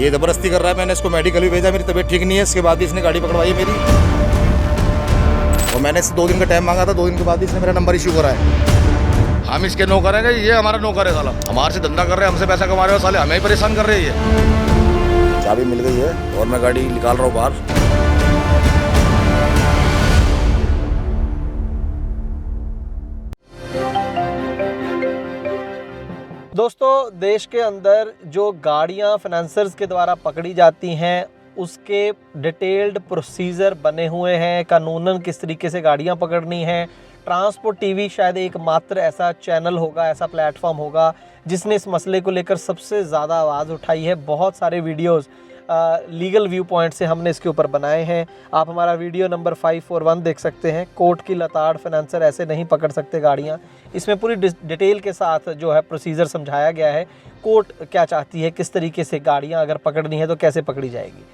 ये ज़बरदस्ती कर रहा है। मैंने इसको मेडिकल भी भेजा, मेरी तबीयत ठीक नहीं है, इसके बाद भी इसने गाड़ी पकड़वाई है मेरी। और मैंने इससे 2 दिन का टाइम मांगा था, 2 दिन के बाद भी इसने मेरा नंबर इशू करा है। हम इसके नो करेंगे, ये हमारा नो करे साला। हमारे से धंधा कर रहे हैं, हमसे पैसा कमा रहे हो साले, हमें ही परेशान कर रहे हैं। चाबी मिल गई है और मैं गाड़ी निकाल रहा हूँ बाहर। दोस्तों, देश के अंदर जो गाड़ियां फाइनेंसर्स के द्वारा पकड़ी जाती हैं उसके डिटेल्ड प्रोसीजर बने हुए हैं। कानूनन किस तरीके से गाड़ियां पकड़नी हैं। ट्रांसपोर्ट टीवी शायद एकमात्र ऐसा चैनल होगा, ऐसा प्लेटफॉर्म होगा जिसने इस मसले को लेकर सबसे ज़्यादा आवाज़ उठाई है। बहुत सारे वीडियोस लीगल व्यू पॉइंट से हमने इसके ऊपर बनाए हैं। आप हमारा वीडियो नंबर 541 देख सकते हैं। कोर्ट की लताड़, फाइनेंसर ऐसे नहीं पकड़ सकते गाड़ियाँ। इसमें पूरी डिटेल के साथ जो है प्रोसीजर समझाया गया है। कोर्ट क्या चाहती है, किस तरीके से गाड़ियाँ अगर पकड़नी है तो कैसे पकड़ी जाएगी।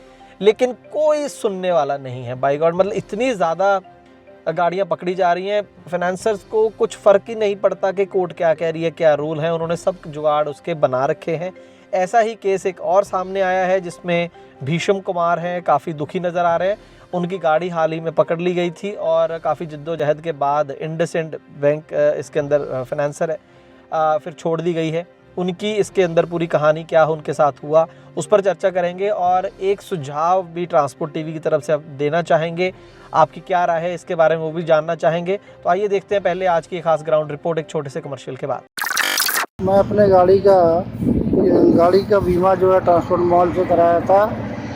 लेकिन कोई सुनने वाला नहीं है बाय गॉड। मतलब इतनी ज़्यादा गाड़ियाँ पकड़ी जा रही हैं, फाइनेंसर्स को कुछ फ़र्क ही नहीं पड़ता कि कोर्ट क्या कह रही है, क्या रूल है। उन्होंने सब जुगाड़ उसके बना रखे हैं। ऐसा ही केस एक और सामने आया है जिसमें भीषम कुमार हैं, काफ़ी दुखी नज़र आ रहे हैं। उनकी गाड़ी हाल ही में पकड़ ली गई थी और काफ़ी जद्दोजहद के बाद इंडसइंड बैंक इसके अंदर फाइनेंसर है, फिर छोड़ दी गई है। उनकी इसके अंदर पूरी कहानी क्या उनके साथ हुआ उस पर चर्चा करेंगे और एक सुझाव भी ट्रांसपोर्ट टीवी की तरफ से आप देना चाहेंगे। आपकी क्या राय है इसके बारे में वो भी जानना चाहेंगे। तो आइए देखते हैं पहले आज की खास ग्राउंड रिपोर्ट एक छोटे से कमर्शियल के बाद। मैं अपने गाड़ी का बीमा जो है ट्रांसपोर्ट मॉल से कराया था।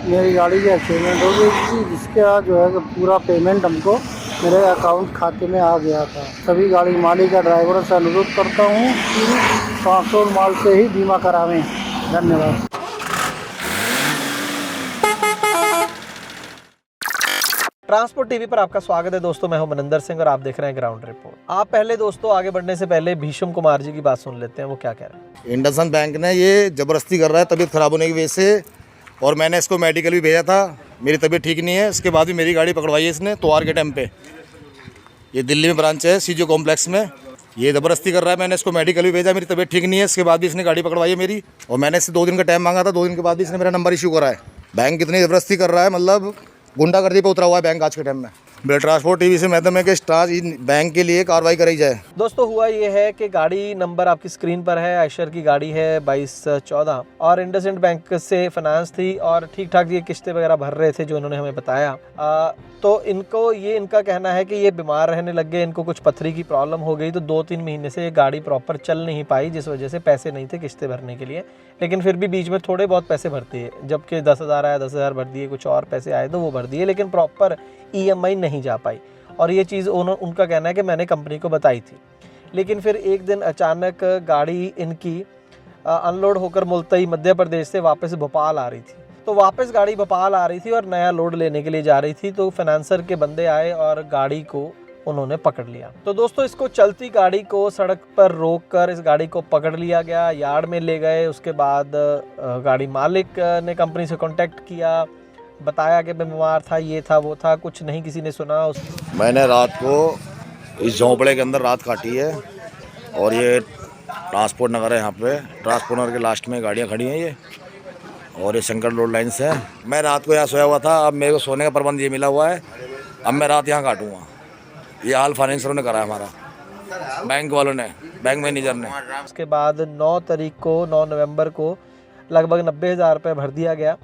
मेरी गाड़ी की एक्सीडेंट हो गई थी, जिसके बाद जो है कि पूरा पेमेंट हमको मेरे अकाउंट खाते में आ गया था। सभी गाड़ी मालिक या ड्राइवरों से अनुरोध करता हूँ कि ट्रांसपोर्ट मॉल से ही बीमा करावें। धन्यवाद। ट्रांसपोर्ट टीवी पर आपका स्वागत है दोस्तों। मैं हूं मनिंदर सिंह और आप देख रहे हैं ग्राउंड रिपोर्ट। आप पहले दोस्तों आगे बढ़ने से पहले भीषम कुमार जी की बात सुन लेते हैं, वो क्या कह रहे हैं। इंडसइंड बैंक ने ये ज़बरदस्ती कर रहा है तबीयत ख़राब होने की वजह से। और मैंने इसको मेडिकल भी भेजा था, मेरी तबीयत ठीक नहीं है, इसके बाद भी मेरी गाड़ी पकड़वाई है इसने त्योहार के टाइम पे। ये दिल्ली में ब्रांच है सीजो कॉम्प्लेक्स में। ये ज़बरदस्ती कर रहा है। मैंने इसको मेडिकल भी भेजा, मेरी तबीयत ठीक नहीं है, इसके बाद भी इसने गाड़ी पकड़वाई है मेरी। और मैंने इससे 2 दिन का टाइम मांगा था, 2 दिन के बाद भी इसने मेरा नंबर इशू करा है। बैंक कितनी ज़बरदस्ती कर रहा है, मतलब गुंडागर्दी पे उतरा हुआ है बैंक आज के टाइम में। ट्रांसपोर्ट टीवी से मैडम है कि स्टार बैंक के लिए कार्रवाई कराई जाए। दोस्तों हुआ ये है कि गाड़ी नंबर आपकी स्क्रीन पर है, आयशर की गाड़ी है 2214 और इंडसइंड बैंक से फाइनेंस थी और ठीक ठाक ये किस्तें वगैरह भर रहे थे जो इन्होंने हमें बताया। तो इनका कहना है कि ये बीमार रहने लग गए, इनको कुछ पथरी की प्रॉब्लम हो गई, तो 2-3 महीने से ये गाड़ी प्रॉपर चल नहीं पाई, जिस वजह से पैसे नहीं थे किस्तें भरने के लिए। लेकिन फिर भी बीच में थोड़े बहुत पैसे भरती है, जबकि 10,000 आया 10,000 भर दिए, कुछ और पैसे आए तो वो भर दिए, लेकिन प्रॉपर EMI नहीं जा पाई। और ये चीज़ उनका कहना है कि मैंने कंपनी को बताई थी। लेकिन फिर एक दिन अचानक गाड़ी इनकी अनलोड होकर मुल्तई मध्य प्रदेश से वापस भोपाल आ रही थी। तो वापस गाड़ी भोपाल आ रही थी और नया लोड लेने के लिए जा रही थी। तो फाइनेंसर के बंदे आए और गाड़ी को उन्होंने पकड़ लिया। तो दोस्तों इसको चलती गाड़ी को सड़क पर रोक कर इस गाड़ी को पकड़ लिया गया, यार्ड में ले गए। उसके बाद गाड़ी मालिक ने कंपनी से कॉन्टेक्ट किया, बताया कि मैं बीमार था, ये था वो था, कुछ नहीं किसी ने सुना। मैंने रात को इस झोंपड़े के अंदर रात काटी है। और ये ट्रांसपोर्ट नगर है, यहाँ पे ट्रांसपोर्ट नगर के लास्ट में गाड़ियाँ खड़ी हैं ये, और ये शंकर रोड लाइन से। मैं रात को यहाँ सोया हुआ था, अब मेरे को सोने का प्रबंध ये मिला हुआ है, अब मैं रात यहाँ काटूँगा। ये हाल फाइनेंसरों ने करा है हमारा, बैंक वालों ने, बैंक मैनेजर ने। उसके बाद 9 नवंबर को लगभग 90,000 रुपये भर दिया गया,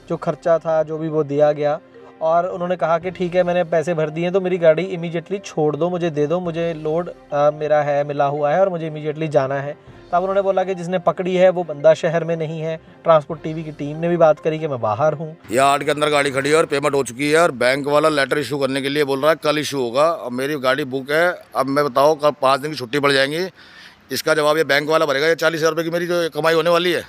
जो खर्चा था जो भी वो दिया गया। और उन्होंने कहा कि ठीक है मैंने पैसे भर दिए तो मेरी गाड़ी इमीडिएटली छोड़ दो, मुझे दे दो, मुझे लोड मेरा है मिला हुआ है और मुझे इमीडिएटली जाना है। तब उन्होंने बोला कि जिसने पकड़ी है वो बंदा शहर में नहीं है। ट्रांसपोर्ट टीवी की टीम ने भी बात करी कि मैं बाहर हूँ। यार्ड के अंदर गाड़ी खड़ी है और पेमेंट हो चुकी है और बैंक वाला लेटर इशू करने के लिए बोल रहा है कल इशू होगा। अब मेरी गाड़ी बुक है, अब मैं बताओ कब 5 दिन की छुट्टी पड़ जाएंगी, इसका जवाब ये बैंक वाला भरेगा। ये 40,000 रुपये की मेरी जो कमाई होने वाली है,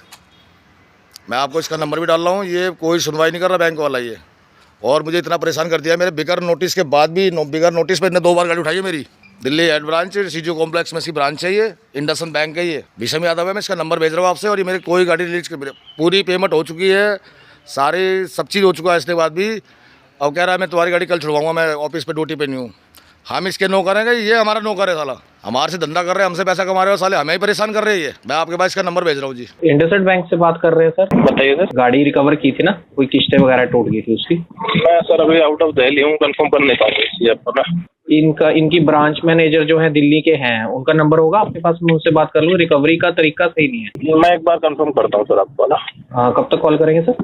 मैं आपको इसका नंबर भी डाल रहा हूँ। ये कोई सुनवाई नहीं कर रहा बैंक वाला ये, और मुझे इतना परेशान कर दिया। मेरे बिगर नोटिस के बाद भी बिगर नोटिस पे इन्हें 2 बार गाड़ी उठाई है मेरी। दिल्ली हेड ब्रांच सीजो कॉम्प्लेक्स में इसकी ब्रांच है, ये इंडसइंड बैंक है, ये भीषम यादव है। मैं इसका नंबर भेज रहा हूँ आपसे। और ये मेरी कोई गाड़ी रिलीज कर, पूरी पेमेंट हो चुकी है, सारी सब चीज़ हो चुका है। इसके बाद भी अब कह रहा है मैं तुम्हारी गाड़ी कल छुड़वाऊंगा, मैं ऑफिस पे ड्यूटी पे नहीं हूँ। हम इसके नौकर हैं, ये हमारा नौकर है साला, हमारे से धंधा कर रहे हैं, हमसे पैसा कमा रहे हो साले, हमें ही परेशान कर रहे हैं। मैं आपके पास इसका नंबर भेज रहा हूँ जी। इंडसइंड बैंक से बात कर रहे हैं सर? बताइए सर। गाड़ी रिकवर की थी ना, कोई किस्तें वगैरह टूट गई थी उसकी? मैं सर अभी आउट ऑफ दिल्ली हूँ, कंफर्म कर नहीं पाऊंगा ये आपको ना। इनकी ब्रांच मैनेजर जो है दिल्ली के हैं, उनका नंबर होगा आपके पास? मैं उनसे बात कर लूँ, रिकवरी का तरीका सही नहीं है। मैं एक बार कंफर्म करता हूँ सर आपको ना। हाँ, कब तक कॉल करेंगे सर?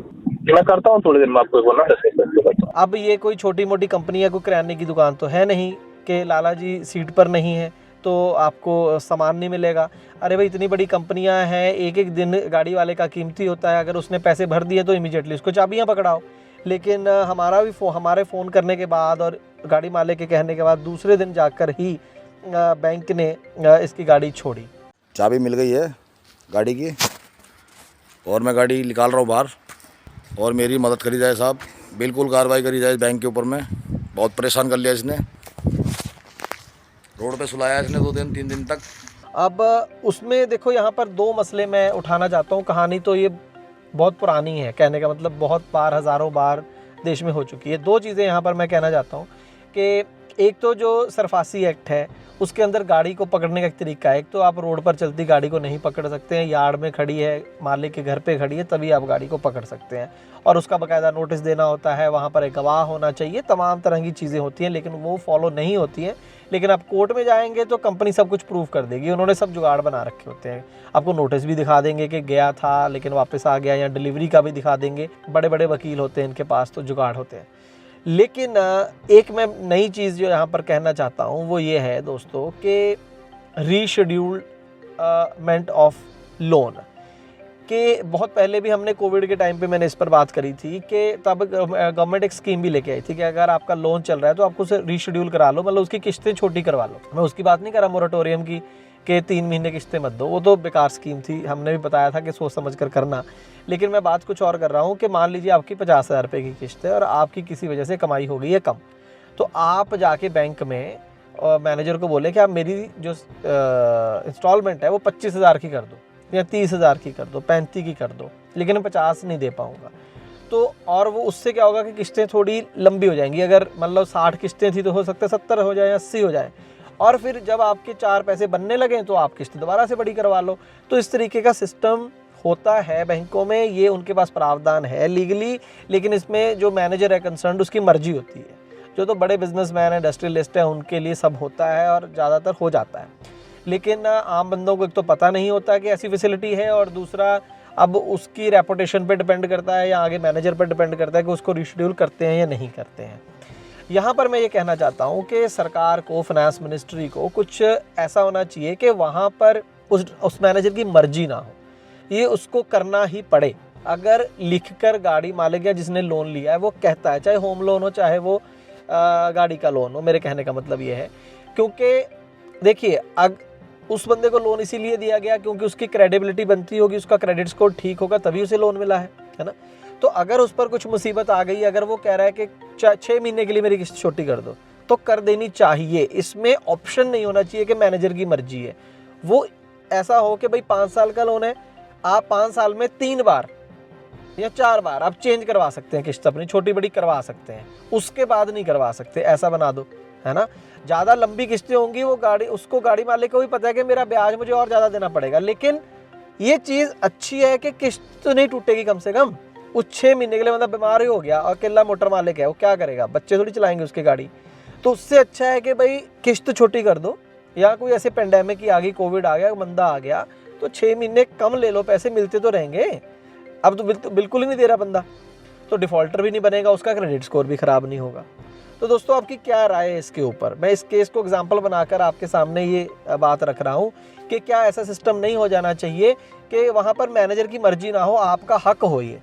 मैं करता हूँ थोड़ी देर में आपको बोलना, 10 मिनट करता हूँ। अब ये कोई छोटी मोटी कंपनी या कोई किराने की दुकान तो है नहीं कि लाला जी सीट पर नहीं है तो आपको सामान नहीं मिलेगा। अरे भाई, इतनी बड़ी कंपनियां हैं, एक एक दिन गाड़ी वाले का कीमती होता है, अगर उसने पैसे भर दिए तो इमीडिएटली उसको चाबियां पकड़ाओ। लेकिन हमारे फ़ोन करने के बाद और गाड़ी मालिक के कहने के बाद दूसरे दिन जाकर ही बैंक ने इसकी गाड़ी छोड़ी। चाबी मिल गई है गाड़ी की और मैं गाड़ी निकाल रहा हूँ बाहर, और मेरी मदद करी जाए साहब, बिल्कुल कार्रवाई करी जाए बैंक के ऊपर में। बहुत परेशान कर लिया इसने, रोड पे सुलाया इसने 2 दिन 3 दिन तक। अब उसमें देखो, यहाँ पर 2 मसले मैं उठाना चाहता हूँ। कहानी तो ये बहुत पुरानी है, कहने का मतलब बहुत बार, हज़ारों बार देश में हो चुकी है। 2 चीज़ें यहाँ पर मैं कहना चाहता हूँ कि एक तो जो सरफासी एक्ट है उसके अंदर गाड़ी को पकड़ने का एक तरीका है। एक तो आप रोड पर चलती गाड़ी को नहीं पकड़ सकते हैं, यार्ड में खड़ी है, मालिक के घर पे खड़ी है, तभी आप गाड़ी को पकड़ सकते हैं, और उसका बाकायदा नोटिस देना होता है, वहाँ पर एक गवाह होना चाहिए, तमाम तरह की चीज़ें होती हैं, लेकिन वो फॉलो नहीं होती हैं। लेकिन आप कोर्ट में जाएंगे तो कंपनी सब कुछ प्रूव कर देगी, उन्होंने सब जुगाड़ बना रखे होते हैं। आपको नोटिस भी दिखा देंगे कि गया था लेकिन वापस आ गया, या डिलीवरी का भी दिखा देंगे। बड़े बड़े वकील होते हैं इनके पास, तो जुगाड़ होते हैं। लेकिन एक मैं नई चीज़ जो यहाँ पर कहना चाहता हूँ वो ये है दोस्तों कि रीशेड्यूलमेंट ऑफ लोन के बहुत पहले भी हमने कोविड के टाइम पे मैंने इस पर बात करी थी कि तब गवर्नमेंट एक स्कीम भी लेके आई थी कि अगर आपका लोन चल रहा है तो आपको उसे रीशेड्यूल करा लो, मतलब उसकी किस्तें छोटी करवा लो। मैं उसकी बात नहीं कर रहा मोरेटोरियम की कि 3 महीने किस्तें मत दो, वो तो बेकार स्कीम थी, हमने भी बताया था कि सोच समझ कर करना। लेकिन मैं बात कुछ और कर रहा हूँ कि मान लीजिए आपकी 50,000 रुपये की किस्त है और आपकी किसी वजह से कमाई हो गई है कम, तो आप जाके बैंक में मैनेजर को बोले कि आप मेरी जो इंस्टॉलमेंट है वो 25,000 की कर दो, या 30,000 की कर दो, 35 की कर दो, लेकिन मैं 50 नहीं दे पाऊँगा। तो और वो उससे क्या होगा कि किस्तें थोड़ी लंबी हो जाएंगी। अगर मतलब 60 किस्तें थी तो हो सकता है 70 हो जाए या 80 हो जाए, और फिर जब आपके 4 पैसे बनने लगें तो आप किस्त दोबारा से बड़ी करवा लो। तो इस तरीके का सिस्टम होता है बैंकों में, ये उनके पास प्रावधान है लीगली, लेकिन इसमें जो मैनेजर है कंसर्न उसकी मर्जी होती है। जो तो बड़े बिजनेसमैन है, इंडस्ट्रियलिस्ट है, उनके लिए सब होता है और ज़्यादातर हो जाता है। लेकिन आम बंदों को एक तो पता नहीं होता कि ऐसी फैसिलिटी है, और दूसरा अब उसकी रेपुटेशन पे डिपेंड करता है या आगे मैनेजर पर डिपेंड करता है कि उसको रिशेड्यूल करते हैं या नहीं करते हैं। यहाँ पर मैं ये कहना चाहता हूँ कि सरकार को, फाइनेंस मिनिस्ट्री को कुछ ऐसा होना चाहिए कि वहाँ पर उस मैनेजर की मर्जी ना हो, ये उसको करना ही पड़े। अगर लिखकर गाड़ी मालिक या जिसने लोन लिया है वो कहता है, चाहे होम लोन हो चाहे वो गाड़ी का लोन हो, मेरे कहने का मतलब ये है, क्योंकि देखिए उस बंदे को लोन इसीलिए दिया गया क्योंकि उसकी क्रेडिबिलिटी बनती होगी, उसका क्रेडिट स्कोर ठीक होगा, तभी उसे लोन मिला है ना। तो अगर उस पर कुछ मुसीबत आ गई, अगर वो कह रहा है कि 6 महीने के लिए मेरी किस्त छोटी कर दो, तो कर देनी चाहिए। इसमें ऑप्शन नहीं होना चाहिए कि मैनेजर की मर्जी है। वो ऐसा हो कि भाई 5 साल का लोन है, आप 5 साल में 3 बार या 4 बार आप चेंज करवा सकते हैं, किस्त अपनी छोटी बड़ी करवा सकते हैं, उसके बाद नहीं करवा सकते, ऐसा बना दो, है ना। ज़्यादा लंबी किस्तें होंगी, वो गाड़ी मालिक को भी पता है कि मेरा ब्याज मुझे और ज़्यादा देना पड़ेगा, लेकिन ये चीज़ अच्छी है कि किस्त तो नहीं टूटेगी कम से कम। उस 6 महीने के लिए मतलब बीमार ही हो गया, अकेला मोटर मालिक है, वो क्या करेगा, बच्चे थोड़ी चलाएंगे उसकी गाड़ी। तो उससे अच्छा है कि भाई किस्त छोटी कर दो, या कोई ऐसे पेंडेमिक की आ गई, कोविड आ गया, मंदा आ गया, तो 6 महीने कम ले लो, पैसे मिलते तो रहेंगे। अब तो बिल्कुल ही नहीं दे रहा बंदा, तो डिफ़ॉल्टर भी नहीं बनेगा, उसका क्रेडिट स्कोर भी ख़राब नहीं होगा। तो दोस्तों, आपकी क्या राय है इसके ऊपर? मैं इस केस को एग्जाम्पल बनाकर आपके सामने ये बात रख रहा हूँ कि क्या ऐसा सिस्टम नहीं हो जाना चाहिए कि वहाँ पर मैनेजर की मर्जी ना हो, आपका हक हो ये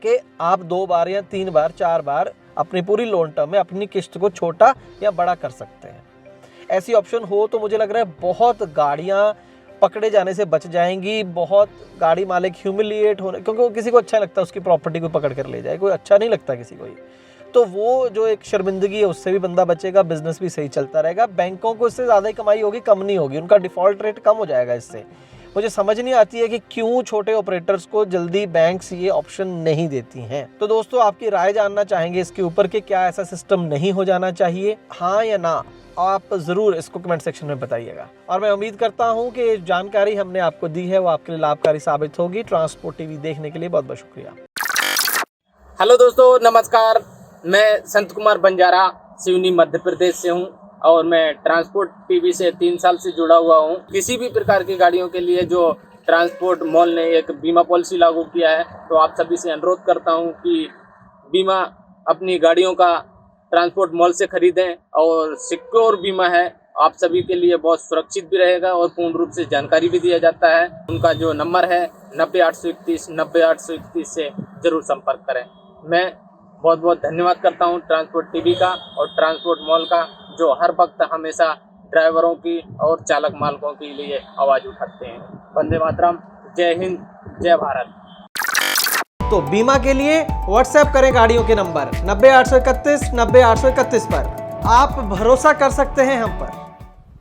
कि आप 2 बार या 3 बार 4 बार अपनी पूरी लोन टर्म में अपनी किस्त को छोटा या बड़ा कर सकते हैं। ऐसी ऑप्शन हो तो मुझे लग रहा है बहुत गाड़ियाँ पकड़े जाने से बच जाएंगी, बहुत गाड़ी मालिक ह्यूमिलिएट होने, क्योंकि वो किसी को अच्छा लगता है उसकी प्रॉपर्टी को पकड़ कर ले जाए, कोई अच्छा नहीं लगता किसी को ही। तो वो जो एक शर्मिंदगी है उससे भी बंदा बचेगा, बिजनेस भी सही चलता रहेगा, बैंकों को इससे ज़्यादा ही कमाई होगी, कम नहीं होगी, उनका डिफ़ॉल्ट रेट कम हो जाएगा इससे। मुझे समझ नहीं आती है कि क्यों छोटे ऑपरेटर्स को जल्दी बैंक्स ये ऑप्शन नहीं देती हैं। तो दोस्तों आपकी राय जानना चाहेंगे इसके ऊपर कि क्या ऐसा सिस्टम नहीं हो जाना चाहिए, हाँ या ना, आप ज़रूर इसको कमेंट सेक्शन में बताइएगा। और मैं उम्मीद करता हूँ कि जानकारी हमने आपको दी है वो आपके लिए लाभकारी साबित होगी। ट्रांसपोर्ट टीवी देखने के लिए बहुत बहुत शुक्रिया। हेलो दोस्तों, नमस्कार। मैं संत कुमार बंजारा सिवनी मध्य प्रदेश से हूं और मैं ट्रांसपोर्ट टीवी से 3 साल से जुड़ा हुआ हूं। किसी भी प्रकार की गाड़ियों के लिए जो ट्रांसपोर्ट मॉल ने एक बीमा पॉलिसी लागू किया है, तो आप सभी से अनुरोध करता हूं कि बीमा अपनी गाड़ियों का ट्रांसपोर्ट मॉल से खरीदें और सिक्योर बीमा है, आप सभी के लिए बहुत सुरक्षित भी रहेगा और पूर्ण रूप से जानकारी भी दिया जाता है। उनका जो नंबर है 90 831 90 831 से ज़रूर संपर्क करें। मैं बहुत बहुत धन्यवाद करता हूं ट्रांसपोर्ट टीवी का और ट्रांसपोर्ट मॉल का, जो हर वक्त हमेशा ड्राइवरों की और चालक मालकों के लिए आवाज़ उठाते हैं। वंदे मातरम, जय हिंद, जय भारत। तो बीमा के लिए व्हाट्सएप करें गाड़ियों के नंबर 90 831 90 831 पर। आप भरोसा कर सकते हैं हम पर।